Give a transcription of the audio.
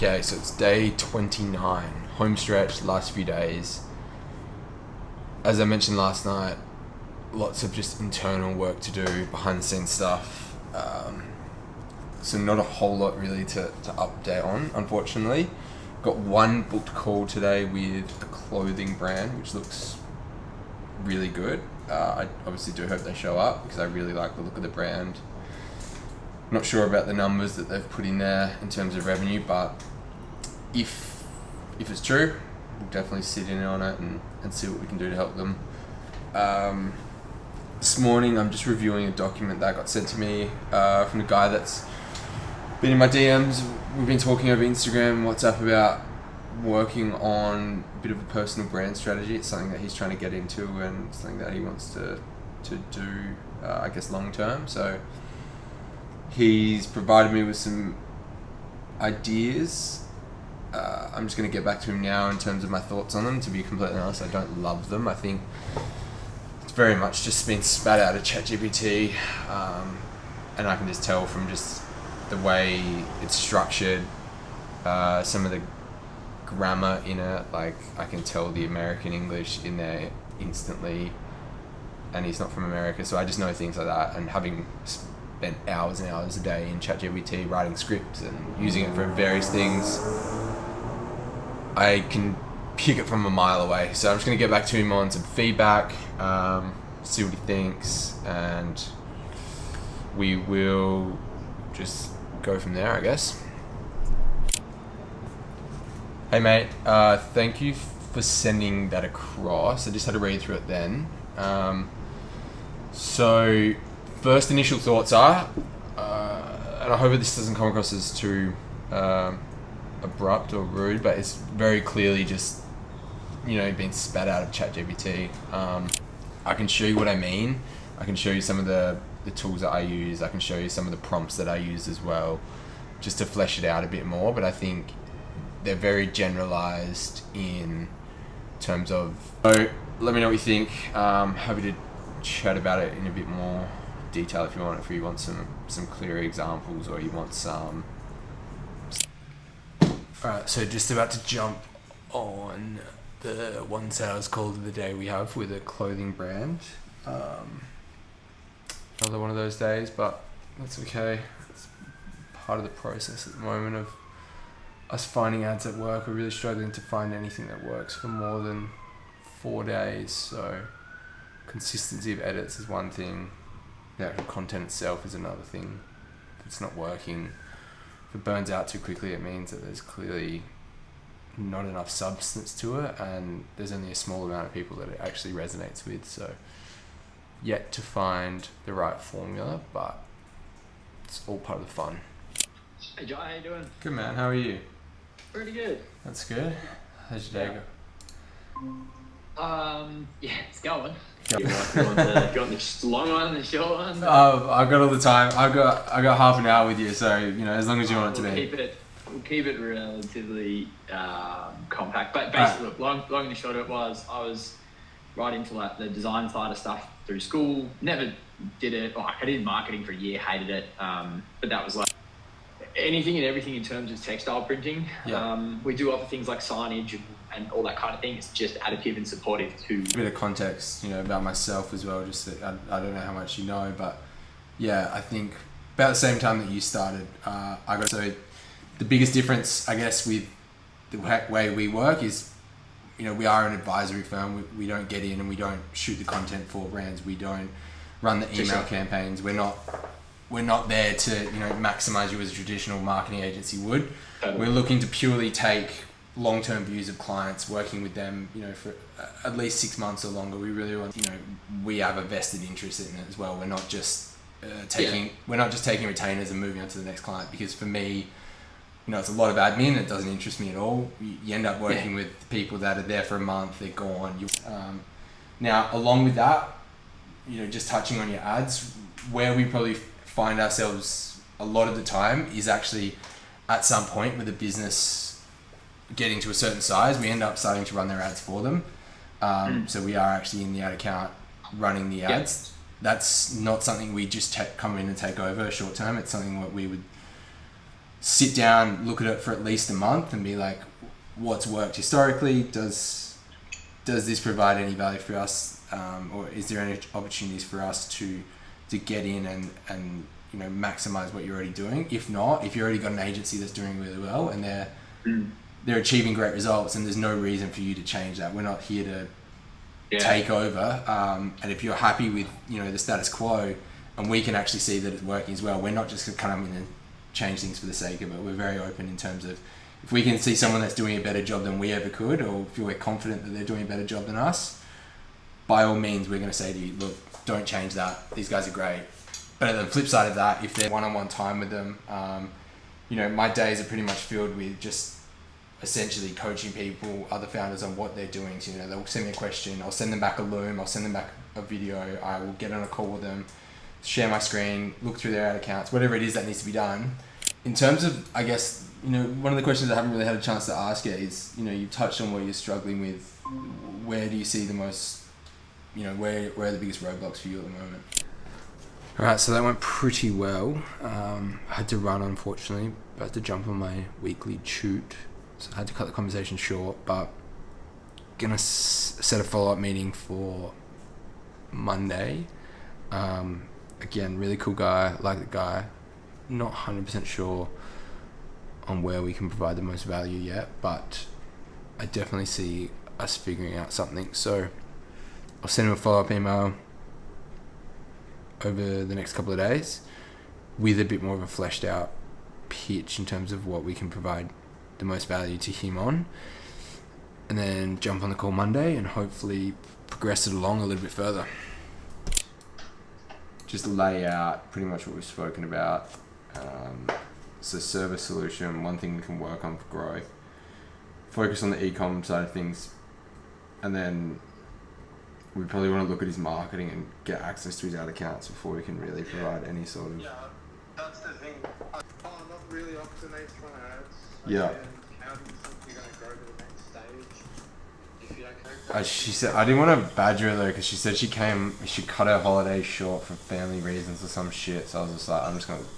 Okay, so it's day 29, home stretch, last few days. As I mentioned last night, lots of just internal work to do, behind the scenes stuff. So not a whole lot really to update on, unfortunately. Got one booked call today with a clothing brand, which looks really good. I obviously do hope they show up because I really like the look of the brand. Not sure about the numbers that they've put in there in terms of revenue, but if it's true, we'll definitely sit in on it and see what we can do to help them. This morning I'm just reviewing a document that got sent to me from a guy that's been in my DMs. We've been talking over Instagram and WhatsApp about working on a bit of a personal brand strategy. It's something that he's trying to get into and something that he wants to do, I guess, long term. So he's provided me with some ideas. I'm just going to get back to him now in terms of my thoughts on them. To be completely honest, I don't love them. I think it's very much just been spat out of ChatGPT, and I can just tell from just the way it's structured, some of the grammar in it, like I can tell the American English in there instantly, and he's not from America, so I just know things like that. And having spent hours and hours a day in ChatGPT writing scripts and using it for various things, I can pick it from a mile away. So I'm just going to get back to him on some feedback, see what he thinks, and we will just go from there, I guess. Hey mate, thank you for sending that across. I just had to read through it then. So first initial thoughts are, and I hope this doesn't come across as too abrupt or rude, but it's very clearly just, being spat out of ChatGPT. I can show you what I mean. I can show you some of the tools that I use. I can show you some of the prompts that I use as well, just to flesh it out a bit more. But I think they're very generalized in terms of. So let me know what you think. Happy to chat about it in a bit more detail if you want. If you want some clearer examples, or you want some. Alright, so just about to jump on the one sales call of the day we have with a clothing brand. Another one of those days, but that's okay. It's part of the process at the moment of us finding ads that work. We're really struggling to find anything that works for more than 4 days. So consistency of edits is one thing. The actual content itself is another thing. If it's not working, if it burns out too quickly, it means that there's clearly not enough substance to it, and there's only a small amount of people that it actually resonates with. So yet to find the right formula, but it's all part of the fun. Hey Jye, how you doing? Good man, how are you? Pretty good. That's good. How's your day go? Yeah, it's going. You want the long one, the short one? I've got all the time. I got half an hour with you, so as long as you want it to be. We'll keep it relatively compact. But basically, look, long and the short of it was, I was right into like the design side of stuff through school. Never did it. I did marketing for a year, hated it. But that was like anything and everything in terms of textile printing. Yeah. We do offer things like signage and all that kind of thing. It's just additive and supportive to. A bit of context, about myself as well. Just that I don't know how much you know, but yeah, I think about the same time that you started, so the biggest difference, I guess, with the way we work is, we are an advisory firm. We don't get in and we don't shoot the content for brands. We don't run the email campaigns. We're not there to maximize you as a traditional marketing agency would. Totally. We're looking to purely take long-term views of clients, working with them, for at least 6 months or longer. We really want, we have a vested interest in it as well. We're not just taking retainers and moving on to the next client, because for me, it's a lot of admin. It doesn't interest me at all. You end up working with people that are there for a month, they're gone. Now, along with that, just touching on your ads, where we probably find ourselves a lot of the time is actually at some point with a business getting to a certain size, we end up starting to run their ads for them. So we are actually in the ad account running the ads. That's not something we just come in and take over short term. It's something what we would sit down, look at it for at least a month and be like, what's worked historically? Does this provide any value for us? Or is there any opportunities for us to get in and maximize what you're already doing? If not, if you already got an agency that's doing really well and they're achieving great results, and there's no reason for you to change that. We're not here to take over. And if you're happy with the status quo, and we can actually see that it's working as well, we're not just going to come in and change things for the sake of it. We're very open in terms of, if we can see someone that's doing a better job than we ever could, or if we're confident that they're doing a better job than us, by all means, we're going to say to you, look, don't change that. These guys are great. But at the flip side of that, if they're one-on-one time with them, my days are pretty much filled with just essentially coaching people, other founders, on what they're doing. So, they'll send me a question, I'll send them back a loom, I'll send them back a video, I will get on a call with them, share my screen, look through their ad accounts, whatever it is that needs to be done. In terms of, I guess, one of the questions I haven't really had a chance to ask yet is, you've touched on what you're struggling with. Where do you see the most, where are the biggest roadblocks for you at the moment? Alright, so that went pretty well. I had to run, unfortunately, but I had to jump on my weekly shoot, so I had to cut the conversation short, but gonna set a follow-up meeting for Monday. Again, really cool guy, like the guy, not 100% sure on where we can provide the most value yet, but I definitely see us figuring out something. So I'll send him a follow-up email over the next couple of days with a bit more of a fleshed out pitch in terms of what we can provide the most value to him on, and then jump on the call Monday and hopefully progress it along a little bit further. Just lay out pretty much what we've spoken about. So service solution, one thing we can work on for growth, focus on the e-com side of things, and then we probably want to look at his marketing and get access to his ad accounts before we can really provide any sort of... Yeah, that's the thing. I'm not really optimized for ads. Yeah. How do you think you're going to grow to the next stage if you don't go? She said, I didn't want to badger her though, because she said she cut her holiday short for family reasons or some shit, so I was just like, I'm just going to